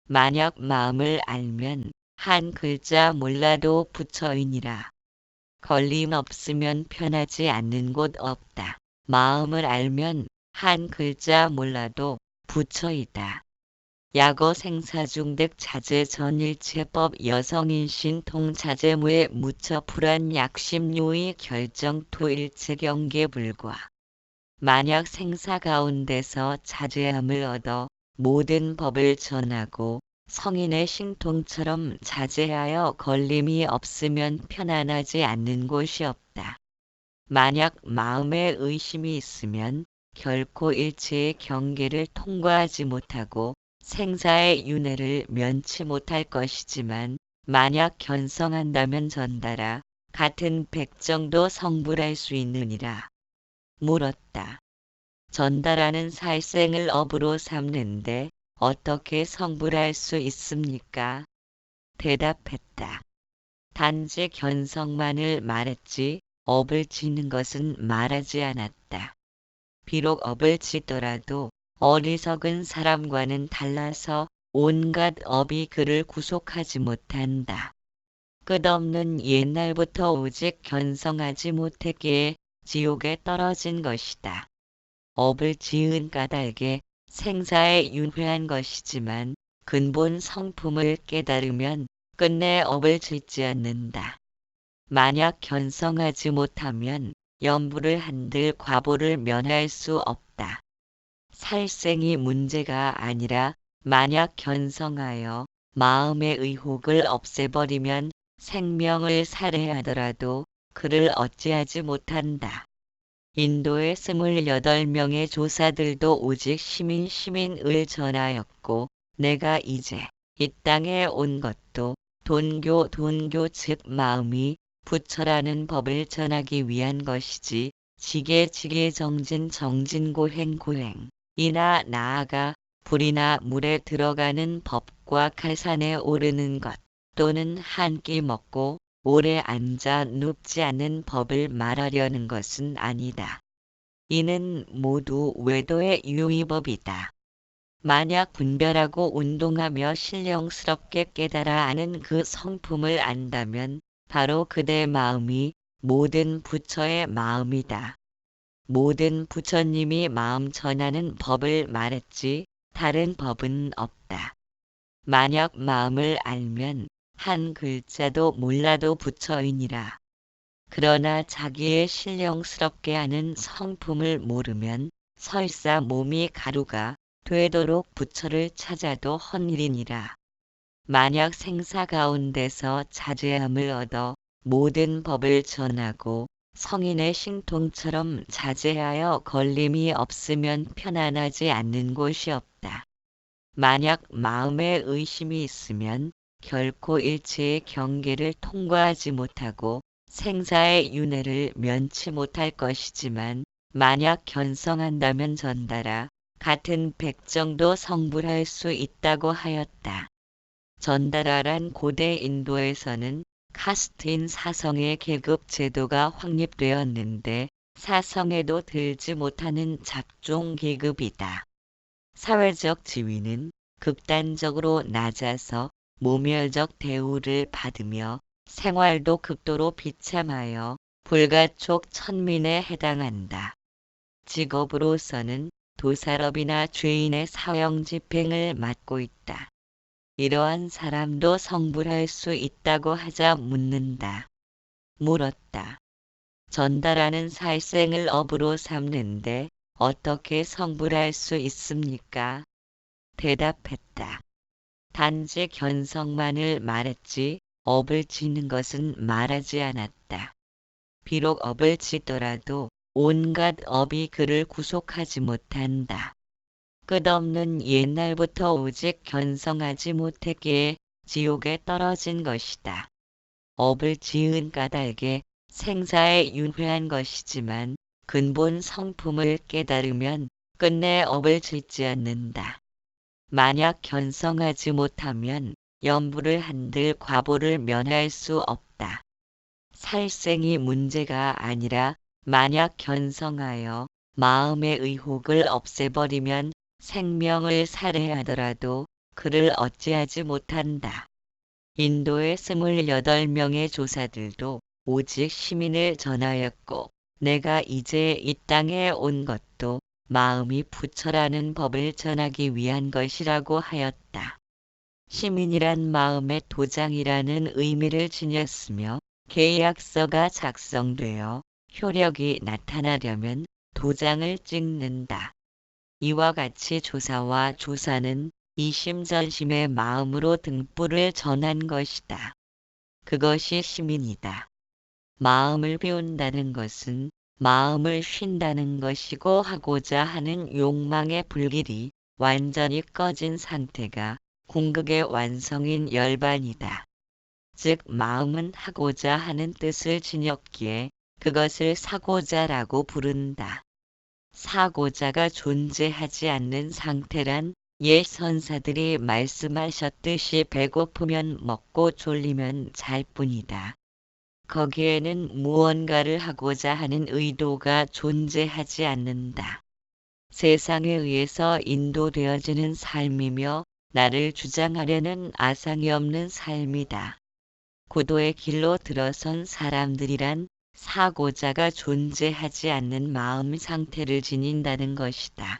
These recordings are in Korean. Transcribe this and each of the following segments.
만약 마음을 알면 한 글자 몰라도 부처이니라. 걸림 없으면 편하지 않는 곳 없다. 마음을 알면 한 글자 몰라도 부처이다. 약어 생사중득 자재 전일체법 여성인신 통자재무에 무처 불안 약심요의 결정 토일체 경계 불과. 만약 생사 가운데서 자제함을 얻어 모든 법을 전하고 성인의 신통처럼 자제하여 걸림이 없으면 편안하지 않는 곳이 없다. 만약 마음에 의심이 있으면 결코 일체의 경계를 통과하지 못하고 생사의 윤회를 면치 못할 것이지만 만약 견성한다면 전달하 같은 백정도 성불할 수 있느니라. 물었다. 전달하는 살생을 업으로 삼는데 어떻게 성불할 수 있습니까? 대답했다. 단지 견성만을 말했지 업을 지는 것은 말하지 않았다. 비록 업을 지더라도 어리석은 사람과는 달라서 온갖 업이 그를 구속하지 못한다. 끝없는 옛날부터 오직 견성하지 못했기에 지옥에 떨어진 것이다. 업을 지은 까닭에 생사에 윤회한 것이지만 근본 성품을 깨달으면 끝내 업을 짓지 않는다. 만약 견성하지 못하면 염불을 한들 과보를 면할 수 없다. 살생이 문제가 아니라 만약 견성하여 마음의 의혹을 없애버리면 생명을 살해하더라도 그를 어찌하지 못한다. 인도의 28명의 조사들도 오직 시민을 전하였고 내가 이제 이 땅에 온 것도 돈교 즉 마음이 부처라는 법을 전하기 위한 것이지 지게 정진 고행 이나 나아가 불이나 물에 들어가는 법과 칼산에 오르는 것 또는 한 끼 먹고 오래 앉아 눕지 않는 법을 말하려는 것은 아니다. 이는 모두 외도의 유의법이다. 만약 분별하고 운동하며 신령스럽게 깨달아 아는 그 성품을 안다면 바로 그대 마음이 모든 부처의 마음이다. 모든 부처님이 마음 전하는 법을 말했지 다른 법은 없다. 만약 마음을 알면 한 글자도 몰라도 부처이니라. 그러나 자기의 신령스럽게 하는 성품을 모르면 설사 몸이 가루가 되도록 부처를 찾아도 헛일이니라. 만약 생사 가운데서 자제함을 얻어 모든 법을 전하고 성인의 신통처럼 자제하여 걸림이 없으면 편안하지 않는 곳이 없다. 만약 마음에 의심이 있으면 결코 일체의 경계를 통과하지 못하고 생사의 윤회를 면치 못할 것이지만 만약 견성한다면 전달하 같은 백정도 성불할 수 있다고 하였다. 전달하란 고대 인도에서는 카스트인 사성의 계급 제도가 확립되었는데 사성에도 들지 못하는 잡종 계급이다. 사회적 지위는 극단적으로 낮아서 모멸적 대우를 받으며 생활도 극도로 비참하여 불가촉 천민에 해당한다. 직업으로서는 도살업이나 죄인의 사형 집행을 맡고 있다. 이러한 사람도 성불할 수 있다고 하자 묻는다. 물었다. 전달하는 살생을 업으로 삼는데 어떻게 성불할 수 있습니까? 대답했다. 단지 견성만을 말했지 업을 지는 것은 말하지 않았다. 비록 업을 지더라도 온갖 업이 그를 구속하지 못한다. 끝없는 옛날부터 오직 견성하지 못했기에 지옥에 떨어진 것이다. 업을 지은 까닭에 생사에 윤회한 것이지만 근본 성품을 깨달으면 끝내 업을 짓지 않는다. 만약 견성하지 못하면 염불을 한들 과보를 면할 수 없다. 살생이 문제가 아니라 만약 견성하여 마음의 의혹을 없애버리면 생명을 살해하더라도 그를 어찌하지 못한다. 인도의 28명의 조사들도 오직 시민을 전하였고 내가 이제 이 땅에 온 것도 마음이 부처라는 법을 전하기 위한 것이라고 하였다. 시민이란 마음의 도장이라는 의미를 지녔으며 계약서가 작성되어 효력이 나타나려면 도장을 찍는다. 이와 같이 조사와 조사는 이심전심의 마음으로 등불을 전한 것이다. 그것이 시민이다. 마음을 비운다는 것은 마음을 쉰다는 것이고 하고자 하는 욕망의 불길이 완전히 꺼진 상태가 궁극의 완성인 열반이다. 즉 마음은 하고자 하는 뜻을 지녔기에 그것을 사고자라고 부른다. 사고자가 존재하지 않는 상태란 옛 선사들이 말씀하셨듯이 배고프면 먹고 졸리면 잘 뿐이다. 거기에는 무언가를 하고자 하는 의도가 존재하지 않는다. 세상에 의해서 인도되어지는 삶이며 나를 주장하려는 아상이 없는 삶이다. 고도의 길로 들어선 사람들이란 사고자가 존재하지 않는 마음 상태를 지닌다는 것이다.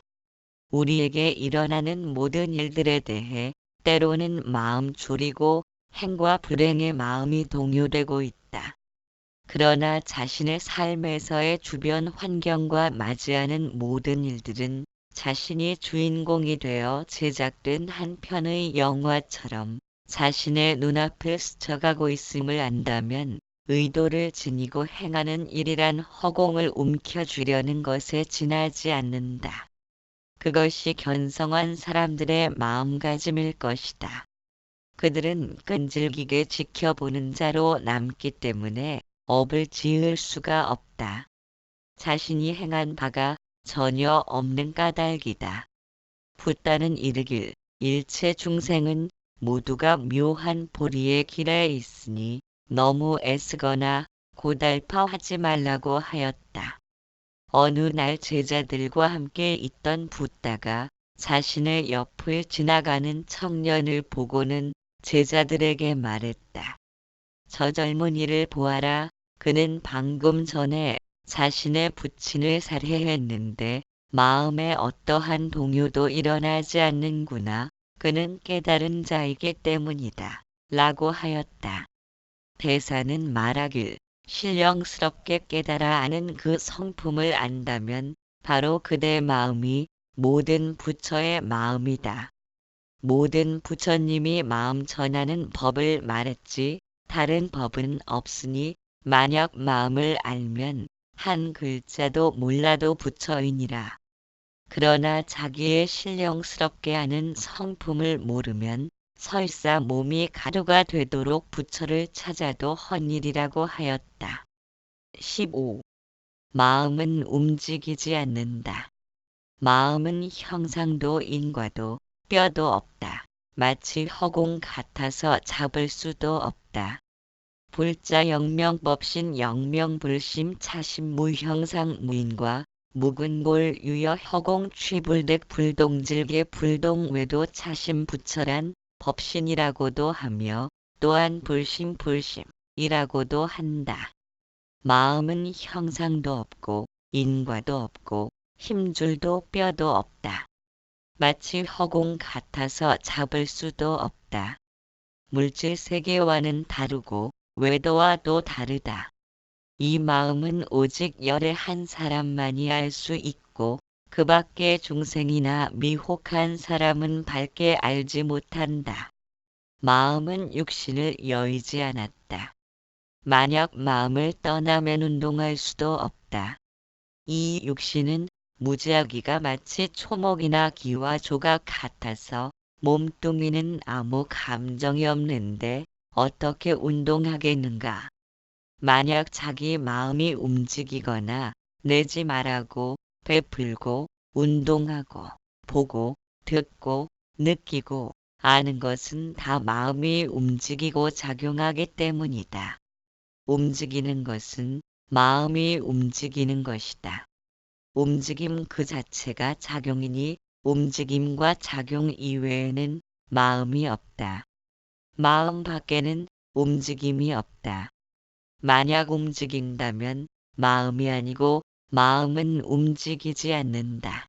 우리에게 일어나는 모든 일들에 대해 때로는 마음 졸이고 행과 불행의 마음이 동요되고 있다. 그러나 자신의 삶에서의 주변 환경과 맞이하는 모든 일들은 자신이 주인공이 되어 제작된 한 편의 영화처럼 자신의 눈앞을 스쳐가고 있음을 안다면 의도를 지니고 행하는 일이란 허공을 움켜쥐려는 것에 지나지 않는다. 그것이 견성한 사람들의 마음가짐일 것이다. 그들은 끈질기게 지켜보는 자로 남기 때문에 업을 지을 수가 없다. 자신이 행한 바가 전혀 없는 까닭이다. 붓다는 이르길 일체 중생은 모두가 묘한 보리의 길에 있으니 너무 애쓰거나 고달파하지 말라고 하였다. 어느 날 제자들과 함께 있던 붓다가 자신의 옆을 지나가는 청년을 보고는 제자들에게 말했다. 저 젊은이를 보아라. 그는 방금 전에 자신의 부친을 살해했는데 마음에 어떠한 동요도 일어나지 않는구나. 그는 깨달은 자이기 때문이다. 라고 하였다. 대사는 말하길 신령스럽게 깨달아 아는 그 성품을 안다면 바로 그대 마음이 모든 부처의 마음이다. 모든 부처님이 마음 전하는 법을 말했지 다른 법은 없으니 만약 마음을 알면 한 글자도 몰라도 부처이니라. 그러나 자기의 신령스럽게 아는 성품을 모르면 설사 몸이 가루가 되도록 부처를 찾아도 헛일이라고 하였다. 15. 마음은 움직이지 않는다. 마음은 형상도 인과도 뼈도 없다. 마치 허공 같아서 잡을 수도 없다. 불자 영명법신 영명불심 차심 무형상 무인과 묵은골 유여 허공 취불득 불동질계 불동외도 차심 부처란 법신이라고도 하며 또한 불심 불심이라고도 한다. 마음은 형상도 없고 인과도 없고 힘줄도 뼈도 없다. 마치 허공 같아서 잡을 수도 없다. 물질 세계와는 다르고 외도와도 다르다. 이 마음은 오직 열의 한 사람만이 알 수 있고 그 밖의 중생이나 미혹한 사람은 밝게 알지 못한다. 마음은 육신을 여의지 않았다. 만약 마음을 떠나면 운동할 수도 없다. 이 육신은 무지하기가 마치 초목이나 기와 조각 같아서 몸뚱이는 아무 감정이 없는데 어떻게 운동하겠는가? 만약 자기 마음이 움직이거나 내지 말하고 베풀고 운동하고 보고 듣고 느끼고 아는 것은 다 마음이 움직이고 작용하기 때문이다. 움직이는 것은 마음이 움직이는 것이다. 움직임 그 자체가 작용이니 움직임과 작용 이외에는 마음이 없다. 마음 밖에는 움직임이 없다. 만약 움직인다면 마음이 아니고 마음은 움직이지 않는다.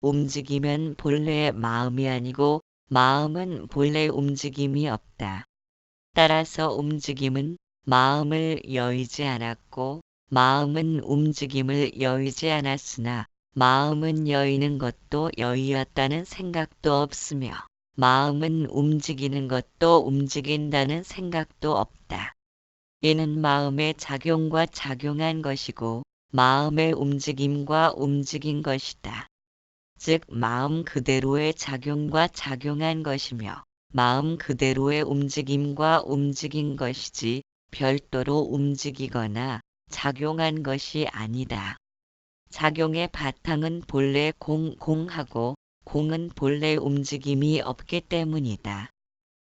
움직이면 본래 마음이 아니고 마음은 본래 움직임이 없다. 따라서 움직임은 마음을 여의지 않았고 마음은 움직임을 여의지 않았으나 마음은 여의는 것도 여의었다는 생각도 없으며 마음은 움직이는 것도 움직인다는 생각도 없다. 이는 마음의 작용과 작용한 것이고 마음의 움직임과 움직인 것이다. 즉 마음 그대로의 작용과 작용한 것이며 마음 그대로의 움직임과 움직인 것이지 별도로 움직이거나 작용한 것이 아니다. 작용의 바탕은 본래 공하고 공은 본래 움직임이 없기 때문이다.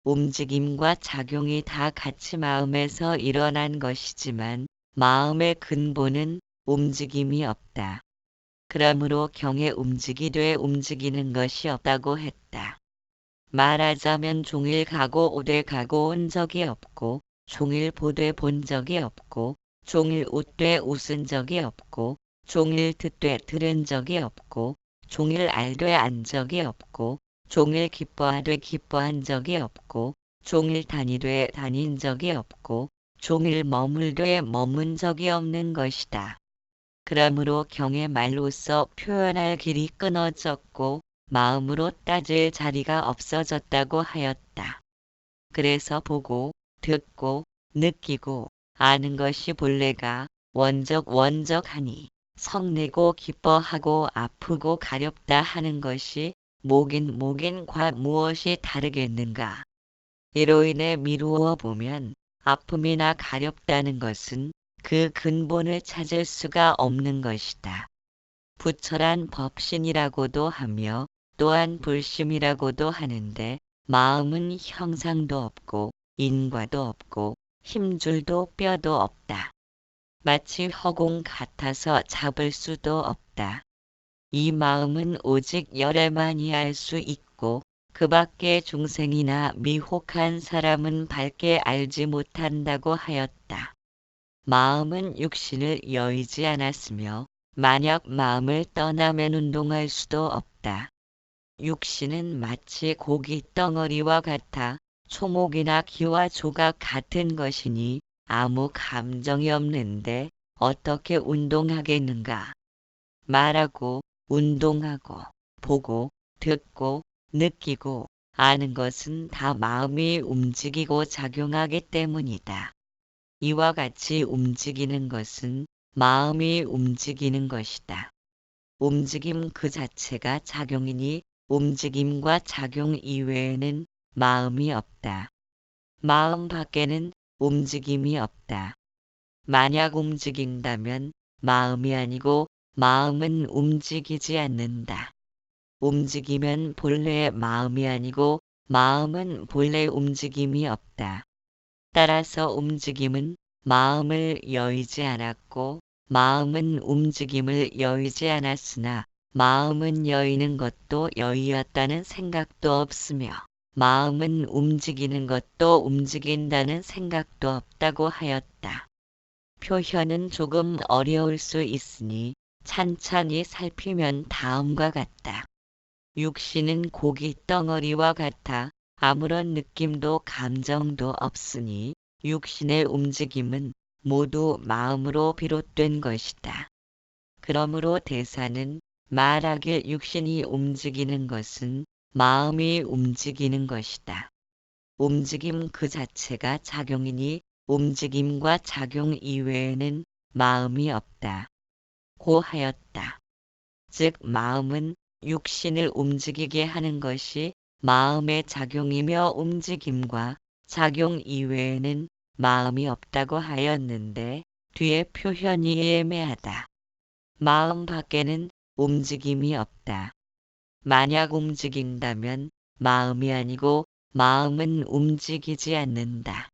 움직임과 작용이 다 같이 마음에서 일어난 것이지만 마음의 근본은 움직임이 없다. 그러므로 경에 움직이되 움직이는 것이 없다고 했다. 말하자면 종일 가고 오되 가고 온 적이 없고 종일 보되 본 적이 없고 종일 웃되 웃은 적이 없고 종일 듣되 들은 적이 없고 종일 알되 안 적이 없고 종일 기뻐하되 기뻐한 적이 없고 종일 다니되 다닌 적이 없고 종일 머물되 머문 적이 없는 것이다. 그러므로 경의 말로써 표현할 길이 끊어졌고 마음으로 따질 자리가 없어졌다고 하였다. 그래서 보고 듣고 느끼고 아는 것이 본래가 원적하니 성내고 기뻐하고 아프고 가렵다 하는 것이 목인과 무엇이 다르겠는가. 이로 인해 미루어 보면 아픔이나 가렵다는 것은 그 근본을 찾을 수가 없는 것이다. 부처란 법신이라고도 하며 또한 불심이라고도 하는데 마음은 형상도 없고 인과도 없고 힘줄도 뼈도 없다. 마치 허공 같아서 잡을 수도 없다. 이 마음은 오직 열애만이 알 수 있고 그 밖의 중생이나 미혹한 사람은 밝게 알지 못한다고 하였다. 마음은 육신을 여의지 않았으며 만약 마음을 떠나면 운동할 수도 없다. 육신은 마치 고기 덩어리와 같아 초목이나 기와 조각 같은 것이니 아무 감정이 없는데 어떻게 운동하겠는가. 말하고 운동하고 보고 듣고 느끼고 아는 것은 다 마음이 움직이고 작용하기 때문이다. 이와 같이 움직이는 것은 마음이 움직이는 것이다. 움직임 그 자체가 작용이니 움직임과 작용 이외에는 마음이 없다. 마음 밖에는 움직임이 없다. 만약 움직인다면 마음이 아니고 마음은 움직이지 않는다. 움직이면 본래 마음이 아니고 마음은 본래 움직임이 없다. 따라서 움직임은 마음을 여의지 않았고 마음은 움직임을 여의지 않았으나 마음은 여의는 것도 여의었다는 생각도 없으며 마음은 움직이는 것도 움직인다는 생각도 없다고 하였다. 표현은 조금 어려울 수 있으니 찬찬히 살피면 다음과 같다. 육신은 고기 덩어리와 같아 아무런 느낌도 감정도 없으니 육신의 움직임은 모두 마음으로 비롯된 것이다. 그러므로 대사는 말하길 육신이 움직이는 것은 마음이 움직이는 것이다. 움직임 그 자체가 작용이니 움직임과 작용 이외에는 마음이 없다. 고 하였다. 즉 마음은 육신을 움직이게 하는 것이 마음의 작용이며 움직임과 작용 이외에는 마음이 없다고 하였는데 뒤에 표현이 애매하다. 마음 밖에는 움직임이 없다. 만약 움직인다면 마음이 아니고 마음은 움직이지 않는다.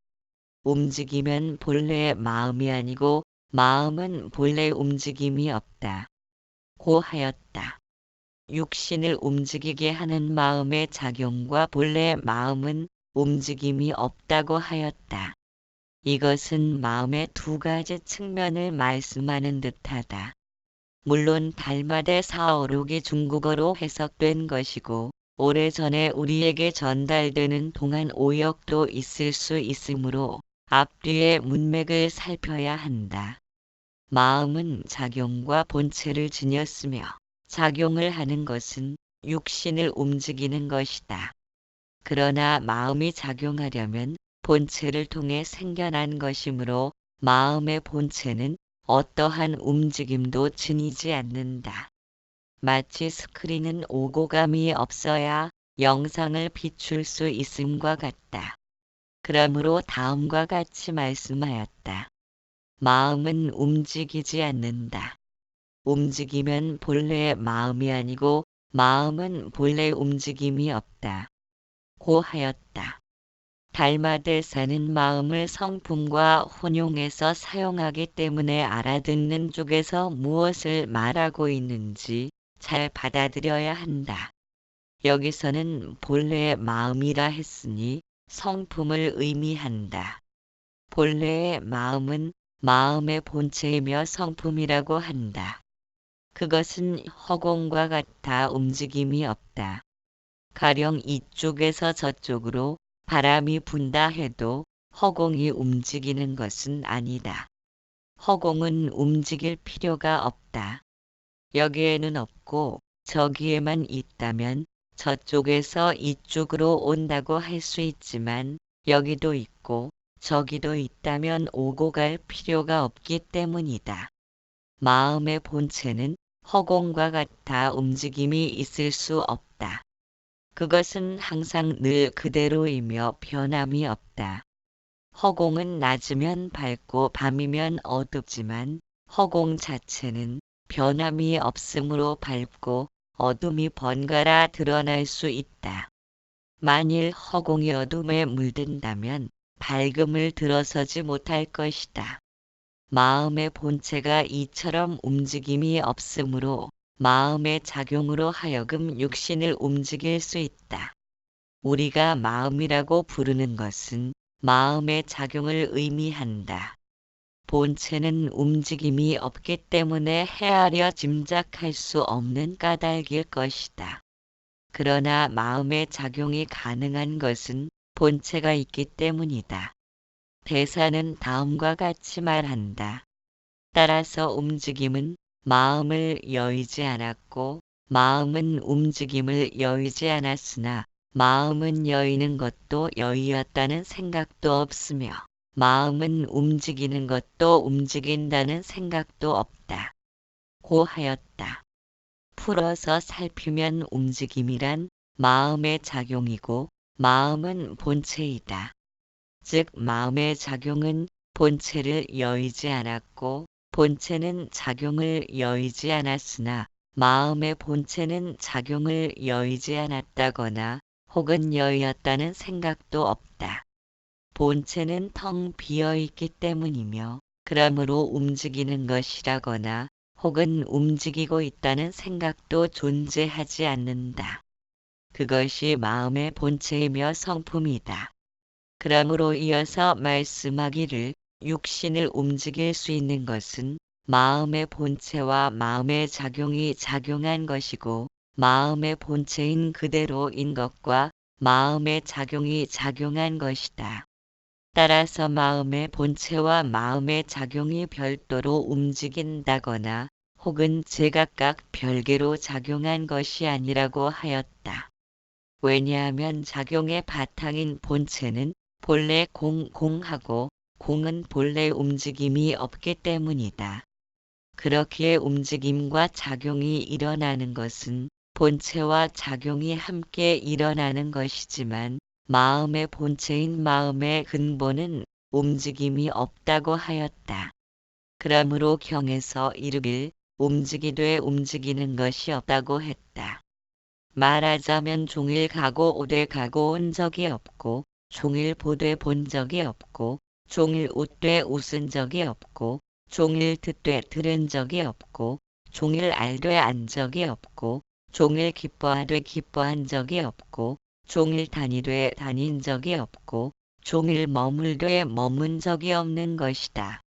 움직이면 본래 마음이 아니고 마음은 본래 움직임이 없다. 고 하였다. 육신을 움직이게 하는 마음의 작용과 본래 마음은 움직임이 없다고 하였다. 이것은 마음의 두 가지 측면을 말씀하는 듯하다. 물론 달마대 사어록이 중국어로 해석된 것이고 오래전에 우리에게 전달되는 동안 오역도 있을 수 있으므로 앞뒤의 문맥을 살펴야 한다. 마음은 작용과 본체를 지녔으며 작용을 하는 것은 육신을 움직이는 것이다. 그러나 마음이 작용하려면 본체를 통해 생겨난 것이므로 마음의 본체는 어떠한 움직임도 지니지 않는다. 마치 스크린은 오고감이 없어야 영상을 비출 수 있음과 같다. 그러므로 다음과 같이 말씀하였다. 마음은 움직이지 않는다. 움직이면 본래 마음이 아니고 마음은 본래 움직임이 없다. 고 하였다. 달마대사는 마음을 성품과 혼용해서 사용하기 때문에 알아듣는 쪽에서 무엇을 말하고 있는지 잘 받아들여야 한다. 여기서는 본래의 마음이라 했으니 성품을 의미한다. 본래의 마음은 마음의 본체이며 성품이라고 한다. 그것은 허공과 같아 움직임이 없다. 가령 이쪽에서 저쪽으로 바람이 분다 해도 허공이 움직이는 것은 아니다. 허공은 움직일 필요가 없다. 여기에는 없고 저기에만 있다면 저쪽에서 이쪽으로 온다고 할 수 있지만 여기도 있고 저기도 있다면 오고 갈 필요가 없기 때문이다. 마음의 본체는 허공과 같아 움직임이 있을 수 없다. 그것은 항상 늘 그대로이며 변함이 없다. 허공은 낮이면 밝고 밤이면 어둡지만 허공 자체는 변함이 없으므로 밝고 어둠이 번갈아 드러날 수 있다. 만일 허공이 어둠에 물든다면 밝음을 들어서지 못할 것이다. 마음의 본체가 이처럼 움직임이 없으므로 마음의 작용으로 하여금 육신을 움직일 수 있다. 우리가 마음이라고 부르는 것은 마음의 작용을 의미한다. 본체는 움직임이 없기 때문에 헤아려 짐작할 수 없는 까닭일 것이다. 그러나 마음의 작용이 가능한 것은 본체가 있기 때문이다. 대사는 다음과 같이 말한다. 따라서 움직임은 마음을 여의지 않았고 마음은 움직임을 여의지 않았으나 마음은 여의는 것도 여의었다는 생각도 없으며 마음은 움직이는 것도 움직인다는 생각도 없다. 고 하였다. 풀어서 살피면 움직임이란 마음의 작용이고 마음은 본체이다. 즉 마음의 작용은 본체를 여의지 않았고 본체는 작용을 여의지 않았으나 마음의 본체는 작용을 여의지 않았다거나 혹은 여의었다는 생각도 없다. 본체는 텅 비어있기 때문이며 그러므로 움직이는 것이라거나 혹은 움직이고 있다는 생각도 존재하지 않는다. 그것이 마음의 본체이며 성품이다. 그러므로 이어서 말씀하기를 육신을 움직일 수 있는 것은 마음의 본체와 마음의 작용이 작용한 것이고 마음의 본체인 그대로인 것과 마음의 작용이 작용한 것이다. 따라서 마음의 본체와 마음의 작용이 별도로 움직인다거나 혹은 제각각 별개로 작용한 것이 아니라고 하였다. 왜냐하면 작용의 바탕인 본체는 본래 공하고 공은 본래 움직임이 없기 때문이다. 그렇기에 움직임과 작용이 일어나는 것은 본체와 작용이 함께 일어나는 것이지만 마음의 본체인 마음의 근본은 움직임이 없다고 하였다. 그러므로 경에서 이르길 움직이되 움직이는 것이 없다고 했다. 말하자면 종일 가고 오되 가고 온 적이 없고 종일 보되 본 적이 없고 종일 웃되 웃은 적이 없고 종일 듣되 들은 적이 없고 종일 알되 안 적이 없고 종일 기뻐하되 기뻐한 적이 없고 종일 다니되 다닌 적이 없고 종일 머물되 머문 적이 없는 것이다.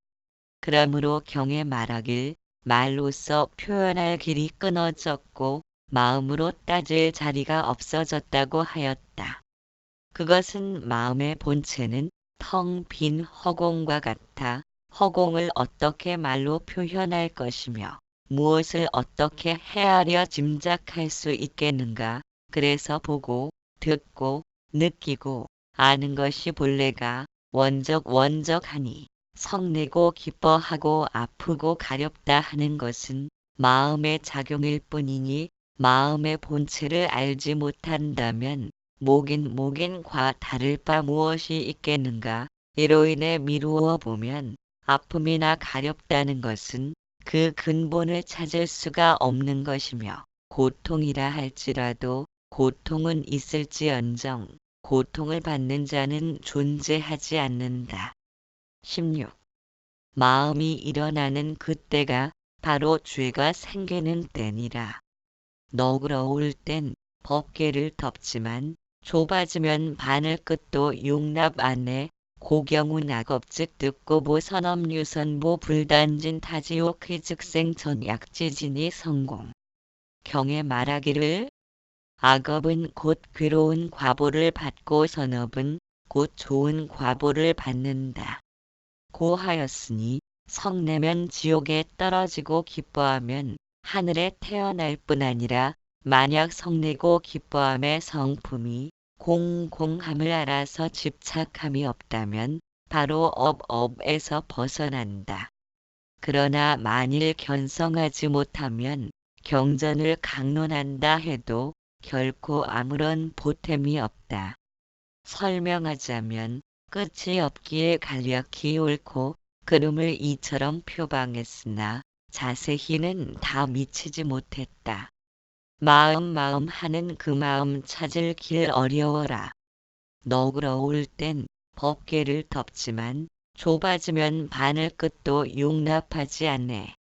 그러므로 경에 말하길 말로써 표현할 길이 끊어졌고 마음으로 따질 자리가 없어졌다고 하였다. 그것은 마음의 본체는 텅 빈 허공과 같아 허공을 어떻게 말로 표현할 것이며 무엇을 어떻게 헤아려 짐작할 수 있겠는가. 그래서 보고 듣고 느끼고 아는 것이 본래가 원적하니 성내고 기뻐하고 아프고 가렵다 하는 것은 마음의 작용일 뿐이니 마음의 본체를 알지 못한다면 목인과 다를 바 무엇이 있겠는가. 이로 인해 미루어 보면 아픔이나 가렵다는 것은 그 근본을 찾을 수가 없는 것이며 고통이라 할지라도 고통은 있을지언정 고통을 받는 자는 존재하지 않는다. 16. 마음이 일어나는 그때가 바로 죄가 생기는 때니라. 너그러울 땐 법궤를 덮지만 좁아지면 바늘 끝도 용납 안해 고경운 악업즉 듣고보 선업유선보 불단진 타지옥의 즉생 전약지진이 성공. 경에 말하기를 악업은 곧 괴로운 과보를 받고 선업은 곧 좋은 과보를 받는다. 고하였으니 성내면 지옥에 떨어지고 기뻐하면 하늘에 태어날 뿐 아니라 만약 성내고 기뻐함의 성품이 공공함을 알아서 집착함이 없다면 바로 업에서 벗어난다. 그러나 만일 견성하지 못하면 경전을 강론한다 해도 결코 아무런 보탬이 없다. 설명하자면 끝이 없기에 간략히 옳고 그름을 이처럼 표방했으나 자세히는 다 미치지 못했다. 마음 하는 그 마음 찾을 길 어려워라. 너그러울 땐 법궤를 덮지만 좁아지면 바늘 끝도 용납하지 않네.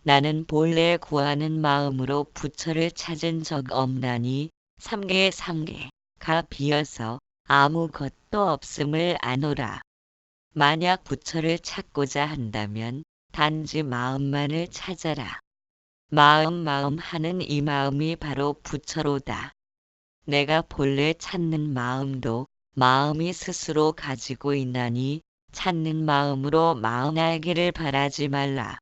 나는 본래 구하는 마음으로 부처를 찾은 적 없나니 삼계가 비어서 아무것도 없음을 아노라. 만약 부처를 찾고자 한다면 단지 마음만을 찾아라. 마음 하는 이 마음이 바로 부처로다. 내가 본래 찾는 마음도 마음이 스스로 가지고 있나니 찾는 마음으로 마음 알기를 바라지 말라.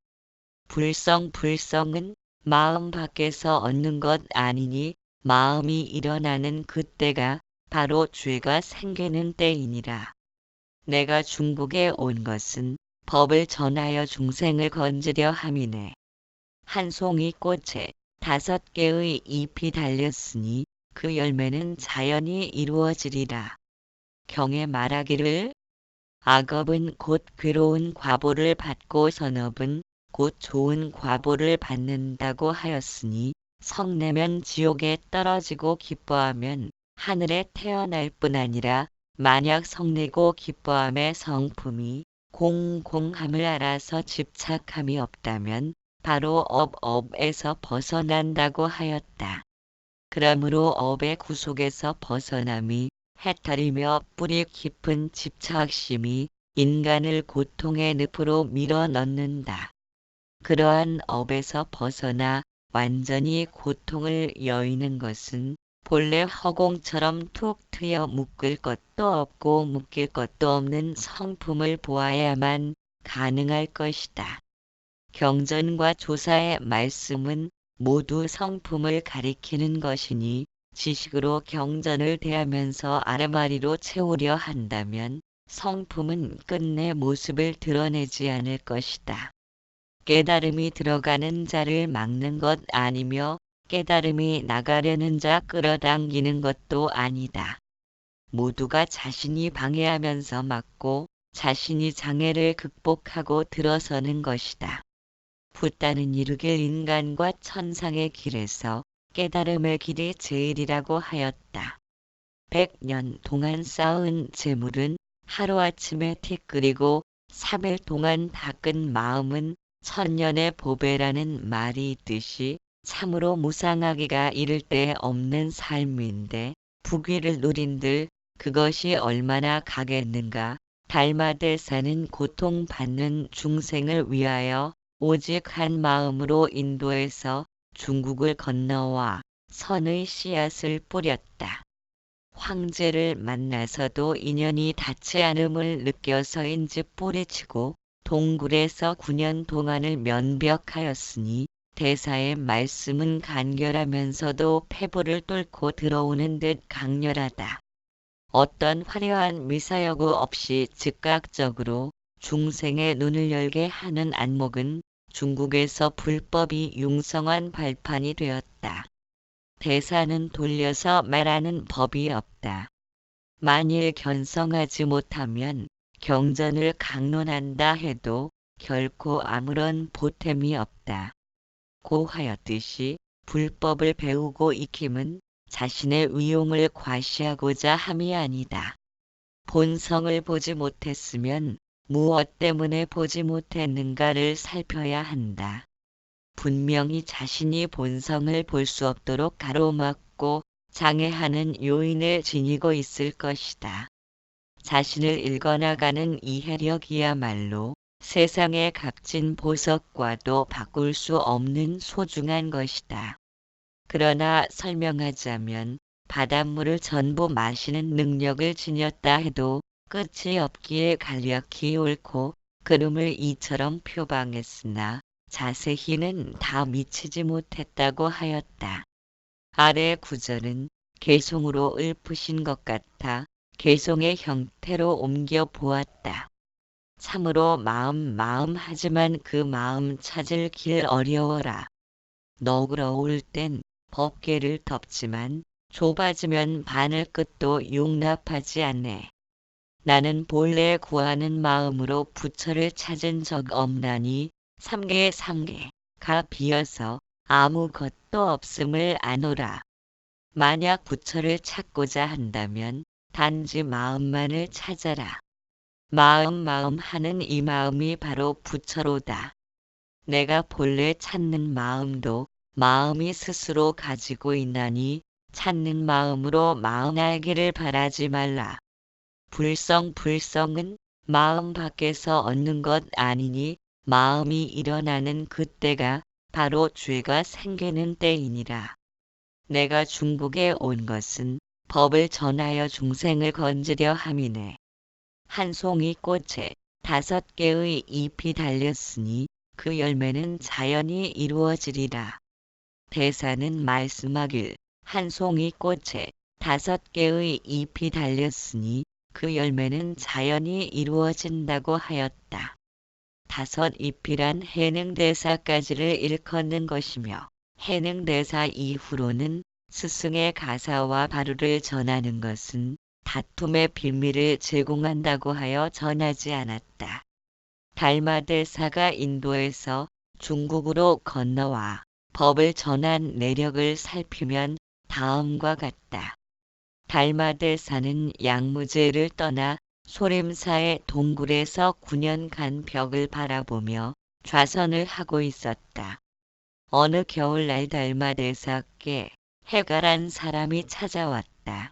불성은 마음 밖에서 얻는 것 아니니 마음이 일어나는 그때가 바로 죄가 생기는 때이니라. 내가 중국에 온 것은 법을 전하여 중생을 건지려 함이네. 한 송이 꽃에 5개의 잎이 달렸으니 그 열매는 자연히 이루어지리라. 경에 말하기를 악업은 곧 괴로운 과보를 받고 선업은 곧 좋은 과보를 받는다고 하였으니 성내면 지옥에 떨어지고 기뻐하면 하늘에 태어날 뿐 아니라 만약 성내고 기뻐함의 성품이 공공함을 알아서 집착함이 없다면 바로 업에서 벗어난다고 하였다. 그러므로 업의 구속에서 벗어남이 해탈이며 뿌리 깊은 집착심이 인간을 고통의 늪으로 밀어넣는다. 그러한 업에서 벗어나 완전히 고통을 여의는 것은 본래 허공처럼 툭 트여 묶을 것도 없고 묶일 것도 없는 성품을 보아야만 가능할 것이다. 경전과 조사의 말씀은 모두 성품을 가리키는 것이니 지식으로 경전을 대하면서 아르마리로 채우려 한다면 성품은 끝내 모습을 드러내지 않을 것이다. 깨달음이 들어가는 자를 막는 것 아니며 깨달음이 나가려는 자 끌어당기는 것도 아니다. 모두가 자신이 방해하면서 막고 자신이 장애를 극복하고 들어서는 것이다. 붓다는 이르길 인간과 천상의 길에서 깨달음의 길이 제일이라고 하였다. 100년 동안 쌓은 재물은 하루아침에 틱 끓이고 3일 동안 닦은 마음은 천년의 보배라는 말이 있듯이 참으로 무상하기가 이를 데 없는 삶인데 부귀를 누린들 그것이 얼마나 가겠는가. 달마대사는 고통받는 중생을 위하여 오직 한 마음으로 인도해서 중국을 건너와 선의 씨앗을 뿌렸다. 황제를 만나서도 인연이 닿지 않음을 느껴서인지 뿌리치고 동굴에서 9년 동안을 면벽하였으니 대사의 말씀은 간결하면서도 폐부를 뚫고 들어오는 듯 강렬하다. 어떤 화려한 미사여구 없이 즉각적으로 중생의 눈을 열게 하는 안목은 중국에서 불법이 융성한 발판이 되었다. 대사는 돌려서 말하는 법이 없다. 만일 견성하지 못하면 경전을 강론한다 해도 결코 아무런 보탬이 없다. 고하였듯이 불법을 배우고 익힘은 자신의 위용을 과시하고자 함이 아니다. 본성을 보지 못했으면 무엇 때문에 보지 못했는가를 살펴야 한다. 분명히 자신이 본성을 볼 수 없도록 가로막고 장애하는 요인을 지니고 있을 것이다. 자신을 읽어나가는 이해력이야말로 세상의 값진 보석과도 바꿀 수 없는 소중한 것이다. 그러나 설명하자면 바닷물을 전부 마시는 능력을 지녔다 해도 끝이 없기에 간략히 옳고 그름을 이처럼 표방했으나 자세히는 다 미치지 못했다고 하였다. 아래 구절은 개송으로 읊으신 것 같아 개송의 형태로 옮겨 보았다. 참으로 마음 하지만 그 마음 찾을 길 어려워라. 너그러울 땐 법계를 덮지만 좁아지면 바늘 끝도 용납하지 않네. 나는 본래 구하는 마음으로 부처를 찾은 적 없나니 삼계가 비어서 아무것도 없음을 아노라. 만약 부처를 찾고자 한다면 단지 마음만을 찾아라. 마음 하는 이 마음이 바로 부처로다. 내가 본래 찾는 마음도 마음이 스스로 가지고 있나니 찾는 마음으로 마음 알기를 바라지 말라. 불성은 마음 밖에서 얻는 것 아니니 마음이 일어나는 그때가 바로 죄가 생기는 때이니라. 내가 중국에 온 것은 법을 전하여 중생을 건지려 함이네. 한 송이 꽃에 5개의 잎이 달렸으니 그 열매는 자연히 이루어지리라. 대사는 말씀하길 한 송이 꽃에 5개의 잎이 달렸으니 그 열매는 자연히 이루어진다고 하였다. 5잎이란 해능대사까지를 일컫는 것이며 해능대사 이후로는 스승의 가사와 바루를 전하는 것은 다툼의 비밀을 제공한다고 하여 전하지 않았다. 달마대사가 인도에서 중국으로 건너와 법을 전한 내력을 살피면 다음과 같다. 달마대사는 양무제를 떠나 소림사의 동굴에서 9년간 벽을 바라보며 좌선을 하고 있었다. 어느 겨울날 달마대사께 해가란 사람이 찾아왔다.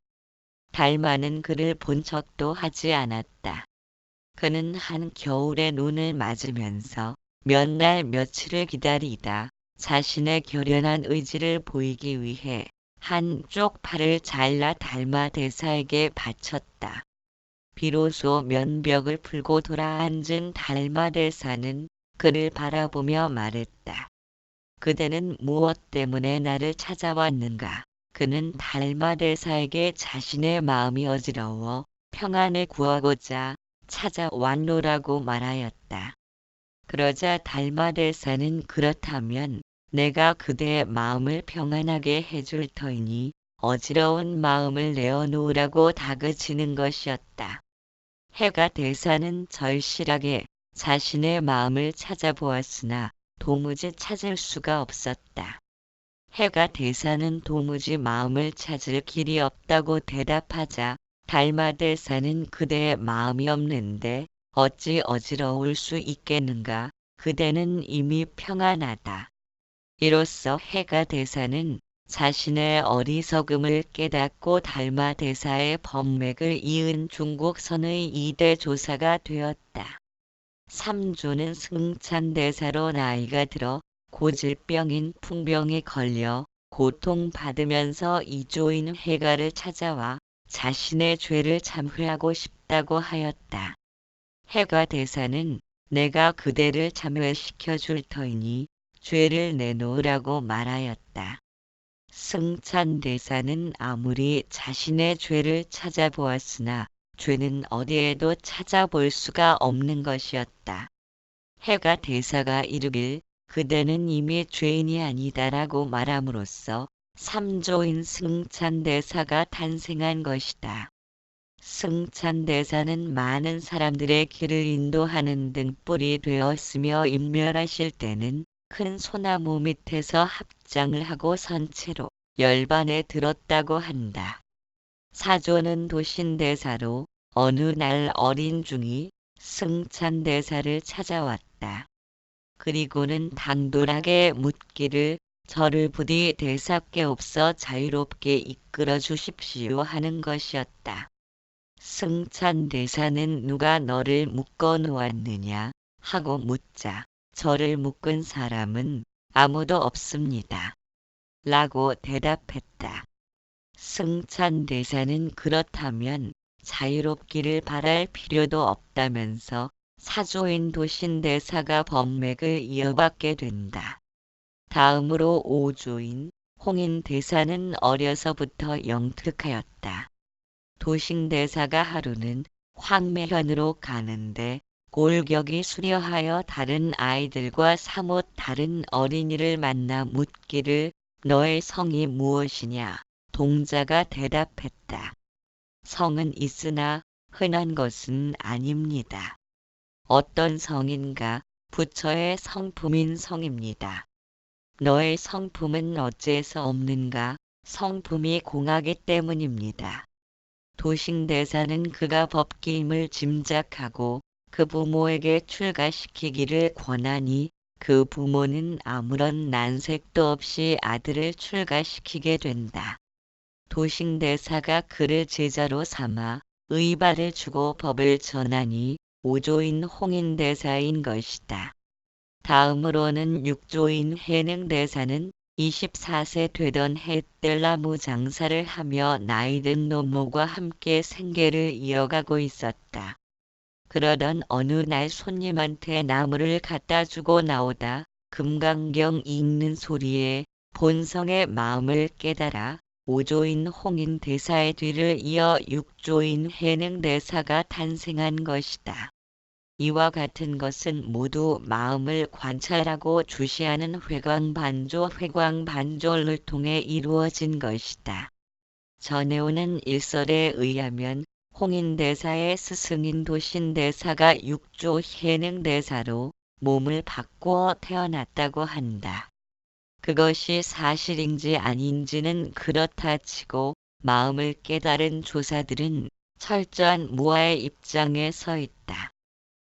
달마는 그를 본 척도 하지 않았다. 그는 한 겨울의 눈을 맞으면서 몇 날 며칠을 기다리다 자신의 결연한 의지를 보이기 위해 한쪽 팔을 잘라 달마대사에게 바쳤다. 비로소 면벽을 풀고 돌아앉은 달마대사는 그를 바라보며 말했다. 그대는 무엇 때문에 나를 찾아왔는가? 그는 달마대사에게 자신의 마음이 어지러워 평안을 구하고자 찾아왔노라고 말하였다. 그러자 달마대사는 그렇다면 내가 그대의 마음을 평안하게 해줄 터이니 어지러운 마음을 내어놓으라고 다그치는 것이었다. 해가 대사는 절실하게 자신의 마음을 찾아보았으나 도무지 찾을 수가 없었다. 해가 대사는 도무지 마음을 찾을 길이 없다고 대답하자 달마대사는 그대의 마음이 없는데 어찌 어지러울 수 있겠는가? 그대는 이미 평안하다. 이로써 해가 대사는 자신의 어리석음을 깨닫고 달마 대사의 법맥을 이은 중국선의 2대 조사가 되었다. 3조는 승찬 대사로 나이가 들어 고질병인 풍병에 걸려 고통받으면서 2조인 해가를 찾아와 자신의 죄를 참회하고 싶다고 하였다. 해가 대사는 내가 그대를 참회시켜 줄 터이니 죄를 내놓으라고 말하였다. 승찬 대사는 아무리 자신의 죄를 찾아보았으나 죄는 어디에도 찾아볼 수가 없는 것이었다. 해가 대사가 이르길 그대는 이미 죄인이 아니다라고 말함으로써 3조인 승찬 대사가 탄생한 것이다. 승찬 대사는 많은 사람들의 길을 인도하는 등불이 되었으며 인멸하실 때는 큰 소나무 밑에서 합장을 하고 선체로 열반에 들었다고 한다. 4조는 도신대사로 어느 날 어린 중이 승찬 대사를 찾아왔다. 그리고는 당돌하게 묻기를 저를 부디 대사께 없어 자유롭게 이끌어 주십시오 하는 것이었다. 승찬 대사는 누가 너를 묶어 놓았느냐 하고 묻자 저를 묶은 사람은 아무도 없습니다. 라고 대답했다. 승찬 대사는 그렇다면 자유롭기를 바랄 필요도 없다면서 사조인 도신대사가 법맥을 이어받게 된다. 다음으로 5조인 홍인대사는 어려서부터 영특하였다. 도신대사가 하루는 황매현으로 가는데 골격이 수려하여 다른 아이들과 사뭇 다른 어린이를 만나 묻기를 너의 성이 무엇이냐? 동자가 대답했다. 성은 있으나 흔한 것은 아닙니다. 어떤 성인가? 부처의 성품인 성입니다. 너의 성품은 어째서 없는가? 성품이 공하기 때문입니다. 도신대사는 그가 법기임을 짐작하고 그 부모에게 출가시키기를 권하니 그 부모는 아무런 난색도 없이 아들을 출가시키게 된다. 도신대사가 그를 제자로 삼아 의발을 주고 법을 전하니 5조인 홍인대사인 것이다. 다음으로는 6조인 해능대사는 24세 되던 해 뗄나무 장사를 하며 나이든 노모과 함께 생계를 이어가고 있었다. 그러던 어느 날 손님한테 나무를 갖다 주고 나오다 금강경 읽는 소리에 본성의 마음을 깨달아 5조인 홍인대사의 뒤를 이어 6조인 해능대사가 탄생한 것이다. 이와 같은 것은 모두 마음을 관찰하고 주시하는 회광반조를 통해 이루어진 것이다. 전해오는 일설에 의하면 홍인대사의 스승인 도신대사가 6조 해능대사로 몸을 바꾸어 태어났다고 한다. 그것이 사실인지 아닌지는 그렇다 치고 마음을 깨달은 조사들은 철저한 무아의 입장에 서 있다.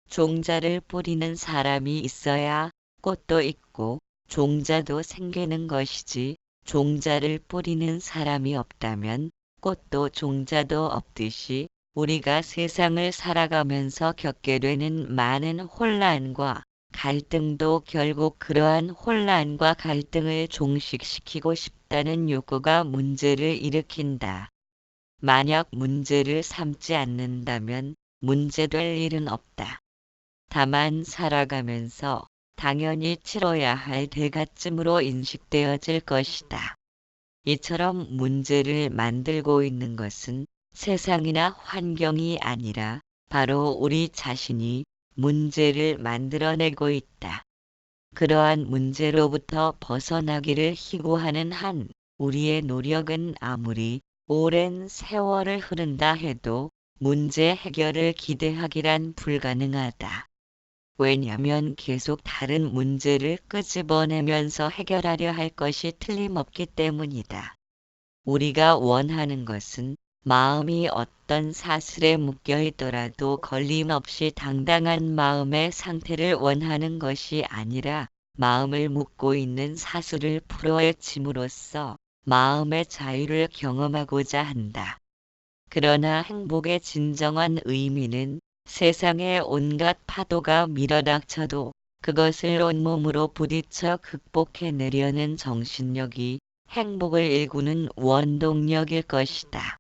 종자를 뿌리는 사람이 있어야 꽃도 있고 종자도 생기는 것이지 종자를 뿌리는 사람이 없다면 꽃도 종자도 없듯이 우리가 세상을 살아가면서 겪게 되는 많은 혼란과 갈등도 결국 그러한 혼란과 갈등을 종식시키고 싶다는 욕구가 문제를 일으킨다. 만약 문제를 삼지 않는다면 문제될 일은 없다. 다만 살아가면서 당연히 치러야 할 대가쯤으로 인식되어질 것이다. 이처럼 문제를 만들고 있는 것은 세상이나 환경이 아니라 바로 우리 자신이 문제를 만들어내고 있다. 그러한 문제로부터 벗어나기를 희구하는 한 우리의 노력은 아무리 오랜 세월을 흐른다 해도 문제 해결을 기대하기란 불가능하다. 왜냐하면 계속 다른 문제를 끄집어내면서 해결하려 할 것이 틀림없기 때문이다. 우리가 원하는 것은 마음이 어떤 사슬에 묶여 있더라도 걸림없이 당당한 마음의 상태를 원하는 것이 아니라 마음을 묶고 있는 사슬을 풀어헤침으로써 마음의 자유를 경험하고자 한다. 그러나 행복의 진정한 의미는 세상의 온갖 파도가 밀어닥쳐도 그것을 온몸으로 부딪혀 극복해내려는 정신력이 행복을 일구는 원동력일 것이다.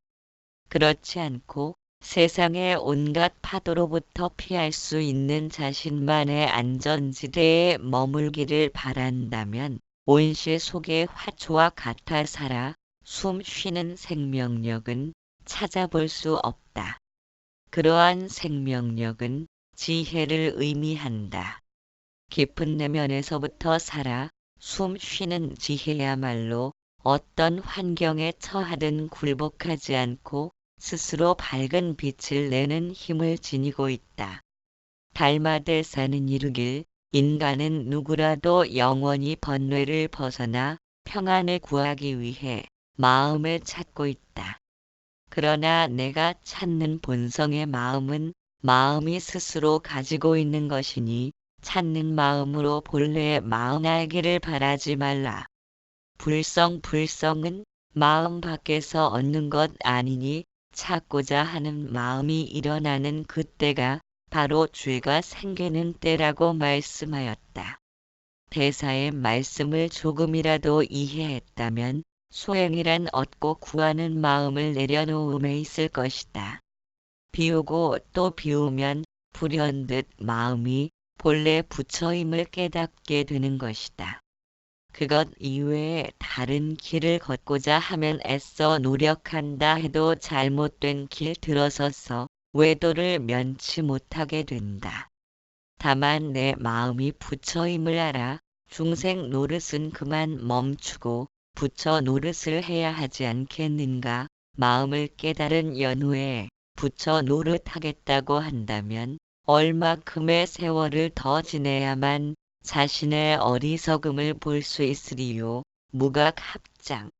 그렇지 않고 세상의 온갖 파도로부터 피할 수 있는 자신만의 안전지대에 머물기를 바란다면 온실 속의 화초와 같아 살아 숨 쉬는 생명력은 찾아볼 수 없다. 그러한 생명력은 지혜를 의미한다. 깊은 내면에서부터 살아 숨 쉬는 지혜야말로 어떤 환경에 처하든 굴복하지 않고 스스로 밝은 빛을 내는 힘을 지니고 있다. 달마대사는 이르길 인간은 누구라도 영원히 번뇌를 벗어나 평안을 구하기 위해 마음을 찾고 있다. 그러나 내가 찾는 본성의 마음은 마음이 스스로 가지고 있는 것이니 찾는 마음으로 본래의 마음 알기를 바라지 말라. 불성은 마음 밖에서 얻는 것 아니니 찾고자 하는 마음이 일어나는 그때가 바로 죄가 생기는 때라고 말씀하였다. 대사의 말씀을 조금이라도 이해했다면 소행이란 얻고 구하는 마음을 내려놓음에 있을 것이다. 비우고 또 비우면 불현듯 마음이 본래 부처임을 깨닫게 되는 것이다. 그것 이외에 다른 길을 걷고자 하면 애써 노력한다 해도 잘못된 길 들어서서 외도를 면치 못하게 된다. 다만 내 마음이 부처임을 알아 중생 노릇은 그만 멈추고 부처 노릇을 해야 하지 않겠는가. 마음을 깨달은 연후에 부처 노릇하겠다고 한다면 얼마큼의 세월을 더 지내야만 자신의 어리석음을 볼 수 있으리요. 무각합장